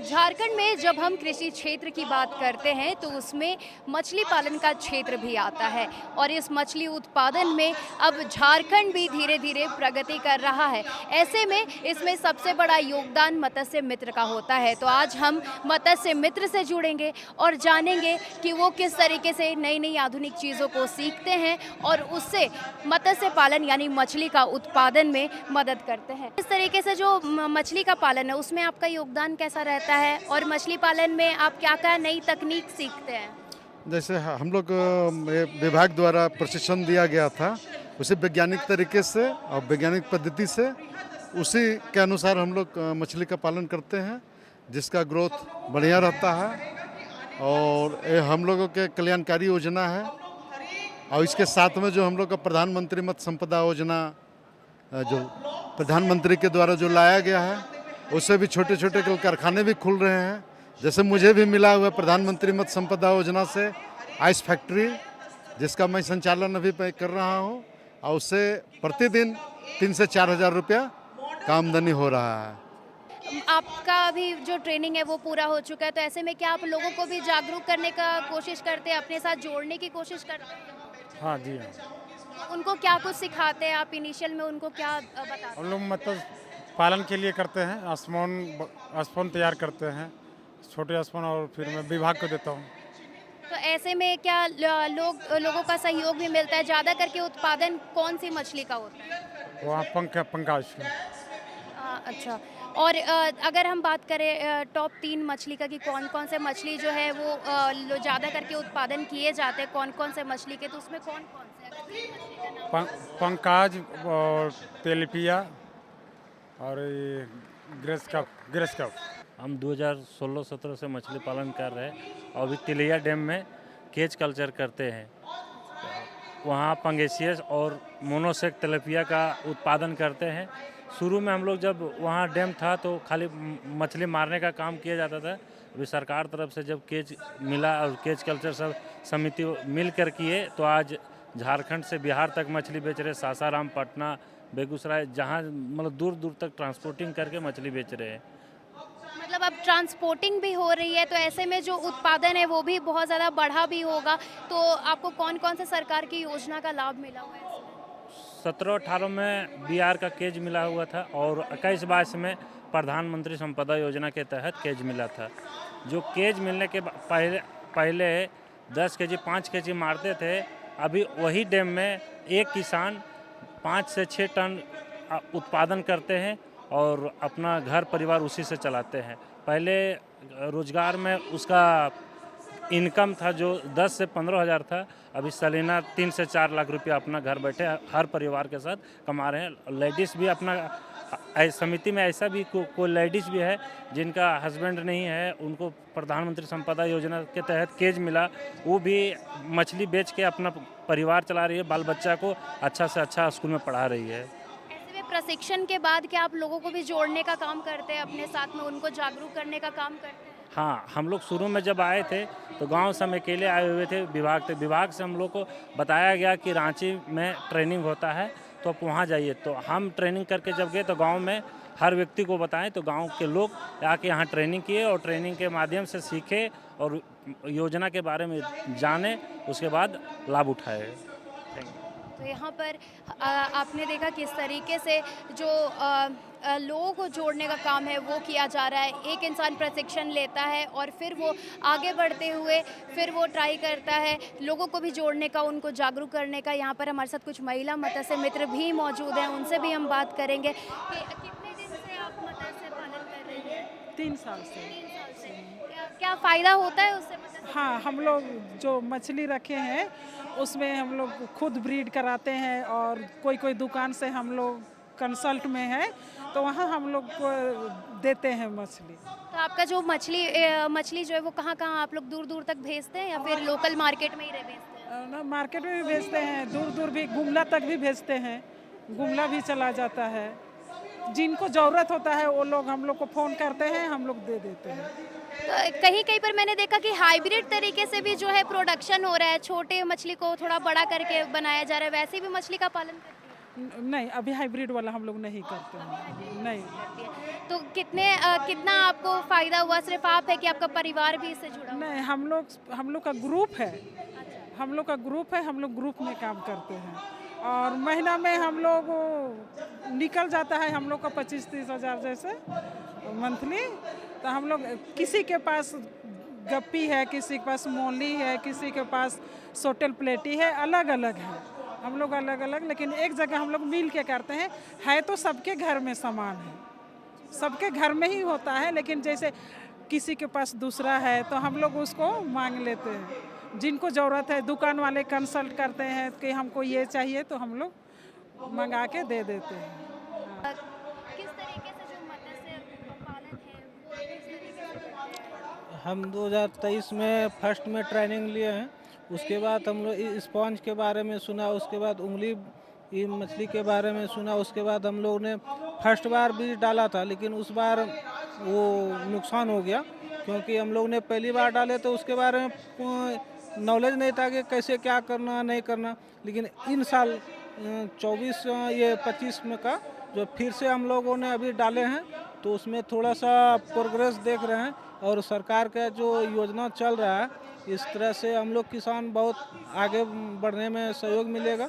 झारखंड में जब हम कृषि क्षेत्र की बात करते हैं तो उसमें मछली पालन का क्षेत्र भी आता है और इस मछली उत्पादन में अब झारखंड भी धीरे धीरे प्रगति कर रहा है। ऐसे में इसमें सबसे बड़ा योगदान मत्स्य मित्र का होता है। तो आज हम मत्स्य मित्र से जुड़ेंगे और जानेंगे कि वो किस तरीके से नई नई आधुनिक चीज़ों को सीखते हैं और उससे मत्स्य पालन यानी मछली का उत्पादन में मदद करते हैं। इस तरीके से जो मछली का पालन है उसमें आपका योगदान कैसा रहता है और मछली पालन में आप क्या क्या नई तकनीक सीखते हैं? जैसे हम लोग विभाग द्वारा प्रशिक्षण दिया गया था, उसे वैज्ञानिक तरीके से और वैज्ञानिक पद्धति से उसी के अनुसार हम लोग मछली का पालन करते हैं, जिसका ग्रोथ बढ़िया रहता है। और ये हम लोगों के कल्याणकारी योजना है। और इसके साथ में जो हम लोग का प्रधानमंत्री मत्स्य संपदा योजना जो प्रधानमंत्री के द्वारा जो लाया गया है, उससे भी छोटे छोटे कारखाने भी खुल रहे हैं। जैसे मुझे भी मिला हुआ प्रधानमंत्री मत्स्य संपदा योजना से आइस फैक्ट्री, जिसका मैं संचालन अभी कर रहा हूँ, और उससे प्रतिदिन 3 से 4 हज़ार रुपया का आमदनी हो रहा है। आपका अभी जो ट्रेनिंग है वो पूरा हो चुका है, तो ऐसे में क्या आप लोगों को भी जागरूक करने का कोशिश करते हैं, अपने साथ जोड़ने की कोशिश करते हैं? हाँ जी हाँ। उनको क्या कुछ सिखाते हैं आप? इनिशियल में उनको क्या बताते हैं? हम लोग मतलब पालन के लिए करते हैं, स्पॉन तैयार करते हैं, छोटे स्पॉन, और फिर मैं विभाग को देता हूँ। तो ऐसे में क्या लोगों का सहयोग भी मिलता है? ज़्यादा करके उत्पादन कौन सी मछली का होता है? वहाँ पंकाज का। अच्छा। और अगर हम बात करें टॉप 3 मछली का कि कौन कौन से मछली जो है वो ज़्यादा करके उत्पादन किए जाते हैं, कौन कौन से मछली के, तो उसमें कौन कौन से अगर 3 मछली का नाम? पंकाज और तेलिपिया और ये ग्रेस कप। हम 2016-17 से मछली पालन कर रहे हैं और अभी तिलैया डैम में केज कल्चर करते हैं। वहाँ पंगेसियस और मोनोसेक तेलापिया का उत्पादन करते हैं। शुरू में हम लोग जब वहाँ डैम था तो खाली मछली मारने का काम किया जाता था। अभी सरकार तरफ से जब केज मिला और केज कल्चर सब समिति मिल कर किए, तो आज झारखंड से बिहार तक मछली बेच रहे, सासाराम, पटना, बेगूसराय, जहाँ मतलब दूर दूर तक ट्रांसपोर्टिंग करके मछली बेच रहे हैं। मतलब अब ट्रांसपोर्टिंग भी हो रही है, तो ऐसे में जो उत्पादन है वो भी बहुत ज़्यादा बढ़ा भी होगा। तो आपको कौन कौन से सरकार की योजना का लाभ मिला हुआ है? 17-18 में बिहार का केज मिला हुआ था और 21-22 में प्रधानमंत्री संपदा योजना के तहत केज मिला था। जो केज मिलने के पहले 10 केजी 5 केजी मारते थे, अभी वही डैम में एक किसान 5 से 6 टन उत्पादन करते हैं और अपना घर परिवार उसी से चलाते हैं। पहले रोजगार में उसका इनकम था जो 10 से 15 हज़ार था, अभी सालाना 3 से 4 लाख रुपया अपना घर बैठे हर परिवार के साथ कमा रहे हैं। लेडीज़ भी अपना समिति में ऐसा भी कोई लेडीज़ भी है जिनका हस्बैंड नहीं है, उनको प्रधानमंत्री संपदा योजना के तहत केज मिला, वो भी मछली बेच के अपना परिवार चला रही है, बाल बच्चा को अच्छा से अच्छा स्कूल में पढ़ा रही है। ऐसे में प्रशिक्षण के बाद क्या आप लोगों को भी जोड़ने का काम करते हैं, अपने साथ में उनको जागरूक करने का काम करते हैं? हाँ, हम लोग शुरू में जब आए थे तो गांव से हम अकेले आए हुए थे। विभाग से हम लोग को बताया गया कि रांची में ट्रेनिंग होता है, तो आप वहाँ जाइए। तो हम ट्रेनिंग करके जब गए तो गांव में हर व्यक्ति को बताएं, तो गांव के लोग आके यहाँ ट्रेनिंग किए और ट्रेनिंग के माध्यम से सीखे और योजना के बारे में जाने, उसके बाद लाभ उठाए। तो यहाँ पर आपने देखा किस तरीके से जो लोगों को जोड़ने का काम है वो किया जा रहा है। एक इंसान प्रशिक्षण लेता है और फिर वो आगे बढ़ते हुए फिर वो ट्राई करता है लोगों को भी जोड़ने का, उनको जागरूक करने का। यहाँ पर हमारे साथ कुछ महिला मत्स्य मित्र भी मौजूद हैं, उनसे भी हम बात करेंगे कि कितने दिन से आप मत्स्य पालन कर रही हैं? 3 साल से। 3 साल से। क्या फ़ायदा होता है उससे? हाँ, हम लोग जो मछली रखे हैं उसमें हम लोग खुद ब्रीड कराते हैं और कोई दुकान से हम लोग कंसल्ट में है तो वहाँ हम लोग को देते हैं मछली। तो आपका जो मछली जो है वो कहाँ आप लोग दूर दूर तक भेजते हैं या फिर लोकल मार्केट में ही भेजते हैं? ना, मार्केट में भी भेजते हैं, दूर दूर भी, गुमला तक भी भेजते हैं, गुमला भी चला जाता है। जिनको ज़रूरत होता है वो लोग हम लोग को फ़ोन करते हैं, हम लोग दे देते हैं। तो कहीं पर मैंने देखा कि हाइब्रिड तरीके से भी जो है प्रोडक्शन हो रहा है, छोटे मछली को थोड़ा बड़ा करके बनाया जा रहा है, वैसे भी मछली का पालन करते हैं? नहीं, अभी हाइब्रिड वाला हम लोग नहीं करते हैं, नहीं। तो कितना आपको फ़ायदा हुआ? सिर्फ आप है कि आपका परिवार भी इससे जुड़ा हुआ है? नहीं, हम लोग का ग्रुप है, हम लोग का ग्रुप है, हम लोग ग्रुप में काम करते हैं और महीना में हम लोग निकल जाता है हम लोग का 25-30 हज़ार जैसे मंथली। तो हम लोग किसी के पास गप्पी है, किसी के पास मोली है, किसी के पास सोटल प्लेटी है, अलग अलग है, हम लोग अलग अलग, लेकिन एक जगह हम लोग मिल के करते हैं। है तो सबके घर में सामान है, सबके घर में ही होता है, लेकिन जैसे किसी के पास दूसरा है तो हम लोग उसको मांग लेते हैं। जिनको ज़रूरत है दुकान वाले कंसल्ट करते हैं कि हमको ये चाहिए तो हम लोग मंगा के दे देते हैं। किस तरीके से जो मत्स्य पालन है वो किस तरीके से बढ़ा है? हम 2023 में फर्स्ट में ट्रेनिंग लिए हैं। उसके बाद हम लोग स्पॉन्ज के बारे में सुना, उसके बाद उंगली ये मछली के बारे में सुना, उसके बाद हम लोग ने फर्स्ट बार बीज डाला था, लेकिन उस बार वो नुकसान हो गया क्योंकि हम लोग ने पहली बार डाले तो उसके बारे में नॉलेज नहीं था कि कैसे क्या करना नहीं करना। लेकिन इन साल 25 में का जो फिर से हम लोगों ने अभी डाले हैं तो उसमें थोड़ा सा प्रोग्रेस देख रहे हैं और सरकार का जो योजना चल रहा है इस तरह से हम लोग किसान बहुत आगे बढ़ने में सहयोग मिलेगा।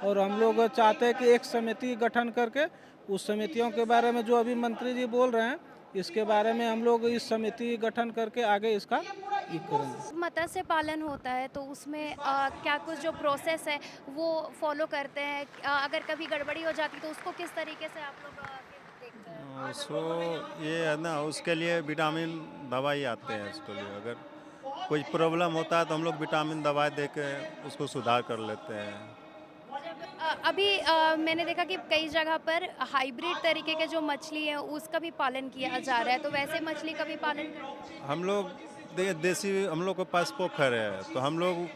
और हम लोग चाहते हैं कि एक समिति गठन करके उस समितियों के बारे में जो अभी मंत्री जी बोल रहे हैं इसके बारे में हम लोग इस समिति गठन करके आगे इसका करेंगे। मत्स्य पालन होता है तो उसमें क्या कुछ जो प्रोसेस है वो फॉलो करते हैं? अगर कभी गड़बड़ी हो जाती तो उसको किस तरीके से आप लोग देखते हैं? उसको ये है ना, उसके लिए विटामिन दवाई आते हैं। उसके लिए अगर कोई प्रॉब्लम होता है तो हम लोग विटामिन दवाई दे के उसको सुधार कर लेते हैं। अभी मैंने देखा कि कई जगह पर हाइब्रिड तरीके के जो मछली है उसका भी पालन किया जा रहा है, तो वैसे मछली का भी पालन करते हैं? हम लोग देसी, हम लोग के पास पोखर है तो हम लोग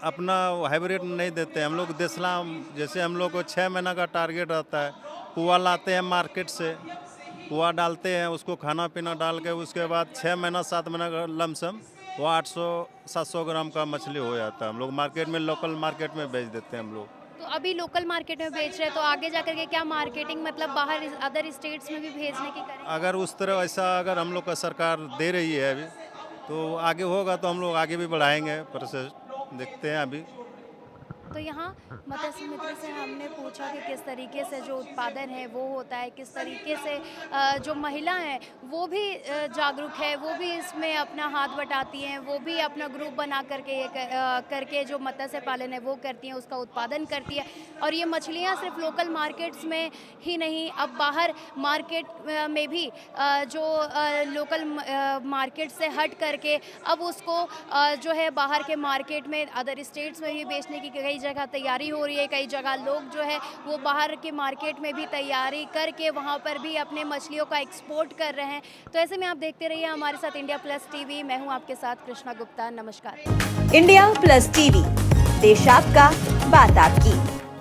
अपना हाइब्रिड नहीं देते। हम लोग देसला, जैसे हम लोग को 6 महीना का टारगेट रहता है, पुआ लाते हैं मार्केट से, पुआ डालते हैं, उसको खाना पीना डाल के उसके बाद 6 महीना 7 महीना का लमसम वो 800-700 ग्राम का मछली हो जाता है। हम लोग मार्केट में, लोकल मार्केट में बेच देते हैं हम लोग। तो अभी लोकल मार्केट में बेच रहे हैं तो आगे जाकर के क्या मार्केटिंग, मतलब बाहर अदर स्टेट्स में भी भेजने की करेंगे? अगर उस तरह ऐसा अगर हम लोग का सरकार दे रही है अभी तो आगे होगा तो हम लोग आगे भी बढ़ाएंगे प्रोसेस, देखते हैं अभी। तो यहाँ मत्स्य मित्र से हमने पूछा कि किस तरीके से जो उत्पादन है वो होता है, किस तरीके से जो महिला हैं वो भी जागरूक है, वो भी इसमें अपना हाथ बटाती हैं, वो भी अपना ग्रुप बना करके ये करके जो मत्स्य पालन है वो करती हैं, उसका उत्पादन करती है। और ये मछलियाँ सिर्फ लोकल मार्केट्स में ही नहीं, अब बाहर मार्केट में भी जो लोकल मार्केट से हट करके अब उसको जो है बाहर के मार्केट में, अदर स्टेट्स में भी बेचने की कई जगह तैयारी हो रही है। कई जगह लोग जो है वो बाहर के मार्केट में भी तैयारी करके वहाँ पर भी अपने मछलियों का एक्सपोर्ट कर रहे हैं। तो ऐसे में आप देखते रहिए हमारे साथ इंडिया प्लस टीवी। मैं हूँ आपके साथ कृष्णा गुप्ता। नमस्कार। इंडिया प्लस टीवी, देश आपका, बात आपकी।